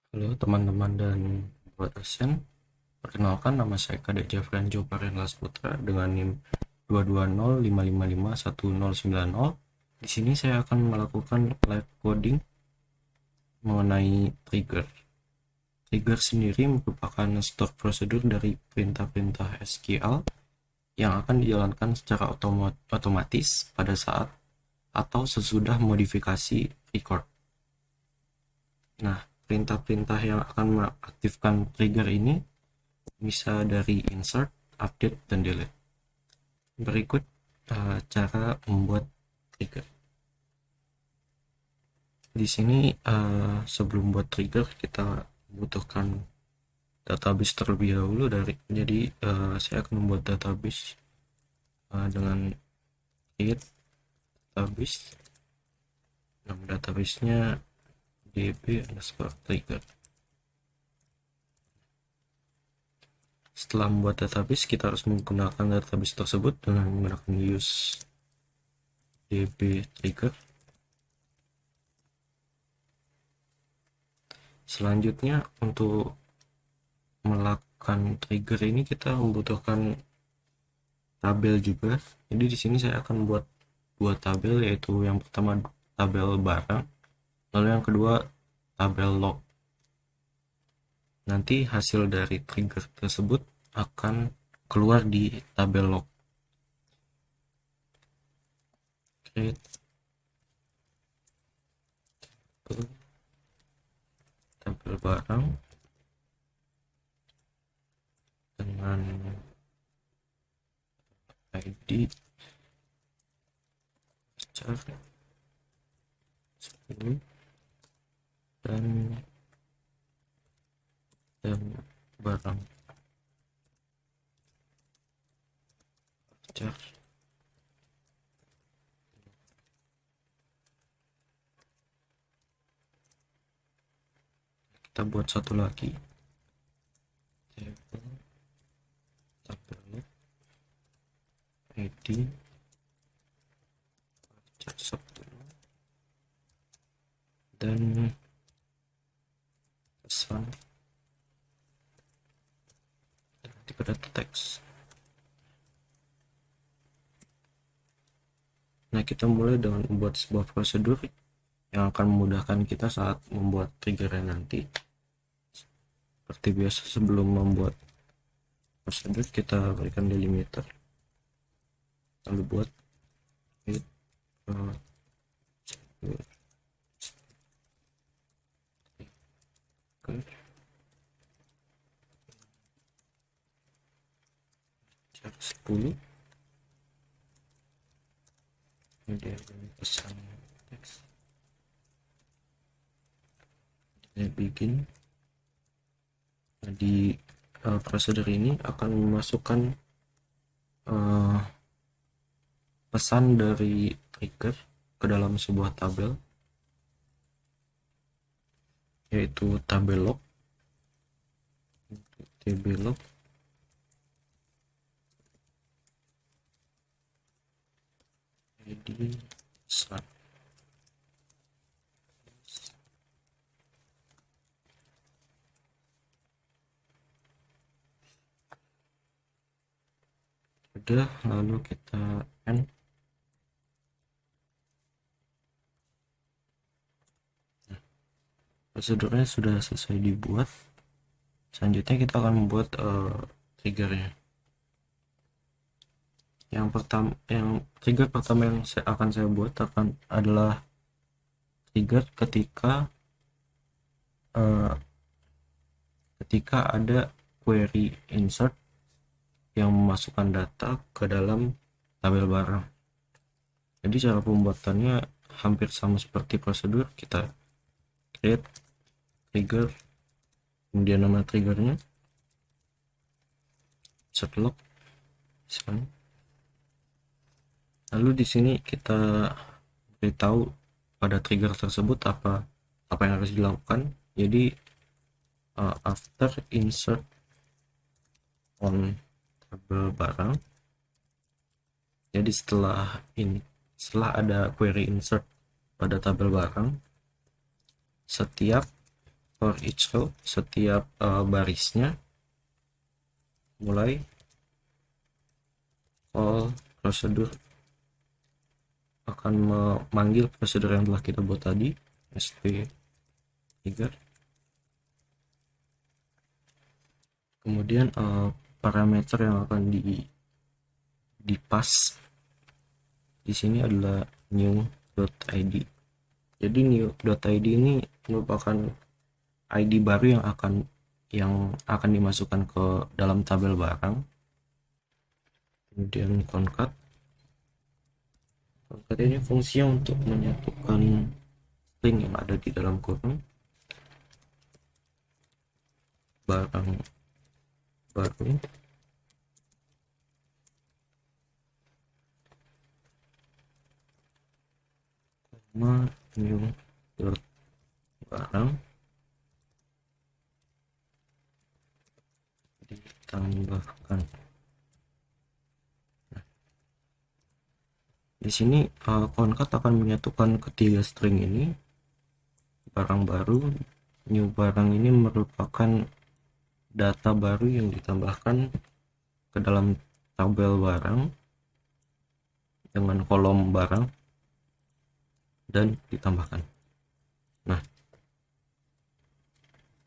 Halo teman-teman dan buat dosen, perkenalkan nama saya Kadek Jafran Joparenlas Putra dengan NIM 22055551090. Di sini saya akan melakukan live coding mengenai trigger. Trigger sendiri merupakan store prosedur dari perintah-perintah SQL yang akan dijalankan secara otomatis pada saat atau sesudah modifikasi record. Nah, perintah-perintah yang akan mengaktifkan trigger ini bisa dari insert, update, dan delete. Berikut cara membuat trigger. Di sini sebelum buat trigger kita butuhkan database terlebih dahulu jadi saya akan membuat database dengan create database. Nama databasenya db_trigger. Setelah membuat database, kita harus menggunakan database tersebut dengan menggunakan use db_trigger. Selanjutnya, untuk melakukan trigger ini kita membutuhkan tabel juga. Jadi di sini saya akan buat dua tabel, yaitu yang pertama tabel barang, lalu yang kedua tabel log. Nanti hasil dari trigger tersebut akan keluar di tabel log. Create tabel barang dengan ID char 10 dan barang char. Kita buat satu lagi tabel ID char 10 dan pesan tipe data teks. Nah, kita mulai dengan membuat sebuah prosedur yang akan memudahkan kita saat membuat triggernya nanti. Seperti biasa, sebelum membuat prosedur kita berikan delimiter, lalu buat create char 10, kemudian pesan teks, saya bikin. Nah, di prosedur ini akan memasukkan pesan dari trigger ke dalam sebuah tabel, yaitu tabel log, tb log, id start. Udah, lalu kita end. Nah, prosedurnya sudah selesai dibuat. Selanjutnya kita akan membuat triggernya. Trigger pertama yang akan saya buat adalah trigger ketika ada query insert yang memasukkan data ke dalam tabel barang. Jadi cara pembuatannya hampir sama seperti prosedur. Kita create trigger, kemudian nama triggernya insert log, lalu di sini kita beritahu pada trigger tersebut apa yang harus dilakukan. Jadi after insert on tabel barang, jadi setelah ada query insert pada tabel barang, setiap for each row, setiap barisnya, mulai call prosedur, akan memanggil prosedur yang telah kita buat tadi, sp trigger. Kemudian parameter yang akan dipas di sini adalah new.id. Jadi new.id ini merupakan ID baru yang akan dimasukkan ke dalam tabel barang. Kemudian concat ini fungsinya untuk menyatukan string yang ada di dalam kurung barang baru new barang ditambahkan. Di sini concat akan menyatukan ketiga string ini. Barang baru, new barang ini merupakan data baru yang ditambahkan ke dalam tabel barang dengan kolom barang dan ditambahkan. Nah,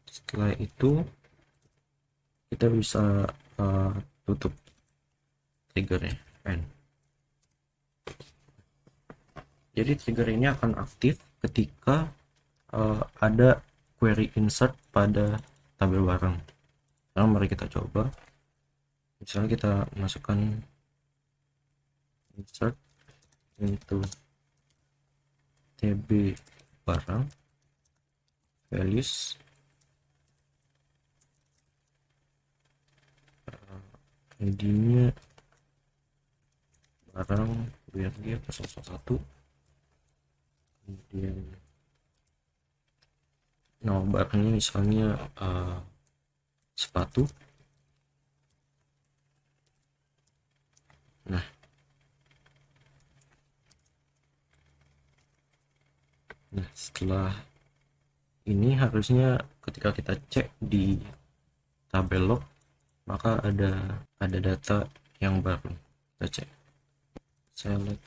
setelah itu kita bisa tutup triggernya N. Jadi trigger ini akan aktif ketika ada query insert pada tabel barang. Sekarang mari kita coba. Misalnya kita masukkan insert into tb barang values ID-nya barang biar dia 001. Kemudian barangnya misalnya sepatu. Nah, setelah ini harusnya ketika kita cek di tabel log maka ada data yang baru. Kita cek select.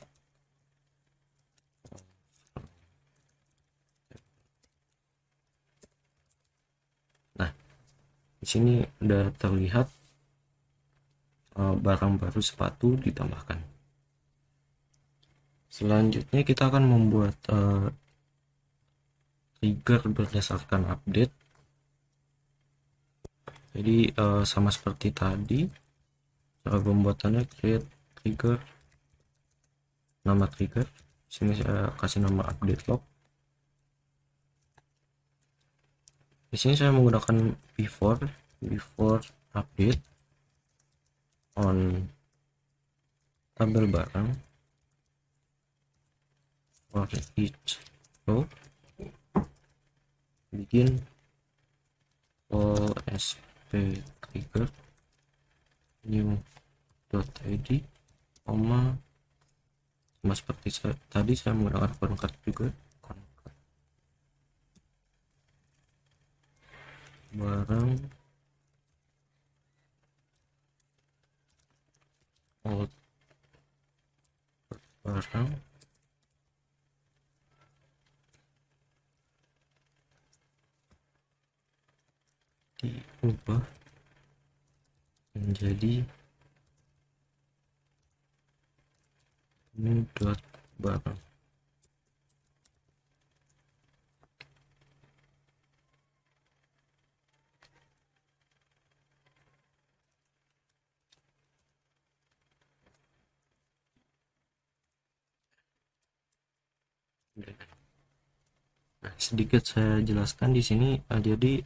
Nah, di sini udah terlihat barang baru sepatu ditambahkan. Selanjutnya kita akan membuat trigger berdasarkan update. Jadi sama seperti tadi, cara pembuatannya create trigger, nama trigger. Sini saya kasih nama update log. Di sini saya menggunakan before update on tabel barang for each row, begin all sp trigger new.id, sama seperti tadi saya menggunakan concat juga, concat barang all barang diubah menjadi new dot barang. Nah, sedikit saya jelaskan di sini. Jadi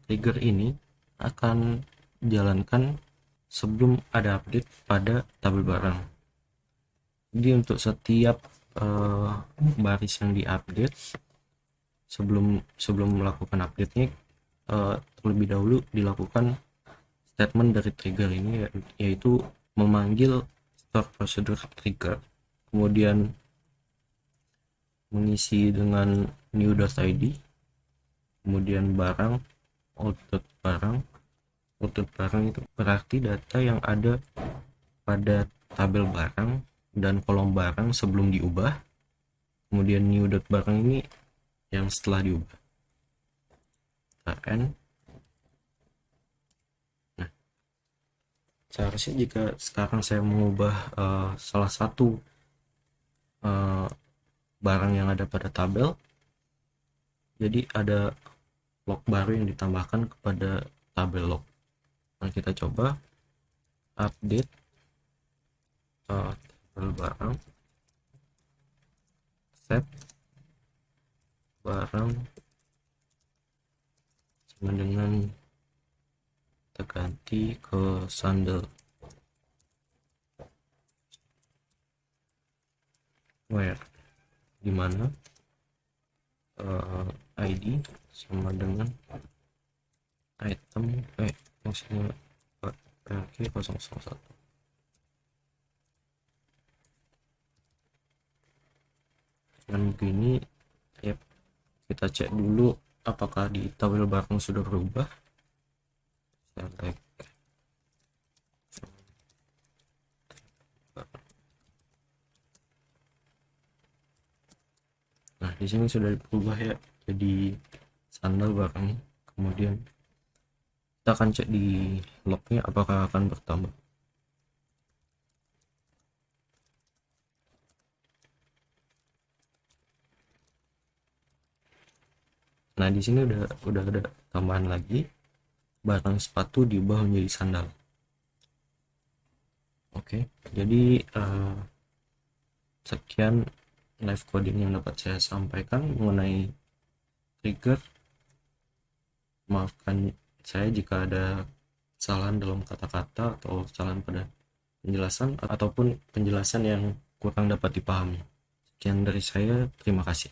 trigger ini akan jalankan sebelum ada update pada tabel barang. Jadi untuk setiap baris yang diupdate, sebelum melakukan update-nya, terlebih dahulu dilakukan statement dari trigger ini, yaitu memanggil store procedure trigger, kemudian mengisi dengan new.id, kemudian barang, output barang. Output barang itu berarti data yang ada pada tabel barang dan kolom barang sebelum diubah, kemudian new dot barang ini yang setelah diubah. N. Nah, seharusnya jika sekarang saya mengubah salah satu barang yang ada pada tabel, jadi ada log baru yang ditambahkan kepada tabel log. Nah, kita coba update tabel barang, set barang sama dengan kita ganti ke sandal, where dimana ID sama dengan item maksudnya PLK 001. Dengan begini ya, kita cek dulu apakah di tabel barang sudah berubah. Select. Nah, di sini sudah berubah ya, jadi sandal barang. Kemudian kita akan cek di lognya apakah akan bertambah. Nah, di sini udah ada tambahan lagi, barang sepatu diubah menjadi sandal. Oke, jadi sekian live coding yang dapat saya sampaikan mengenai trigger. Maafkan saya jika ada kesalahan dalam kata-kata atau kesalahan pada penjelasan ataupun penjelasan yang kurang dapat dipahami. Sekian dari saya, terima kasih.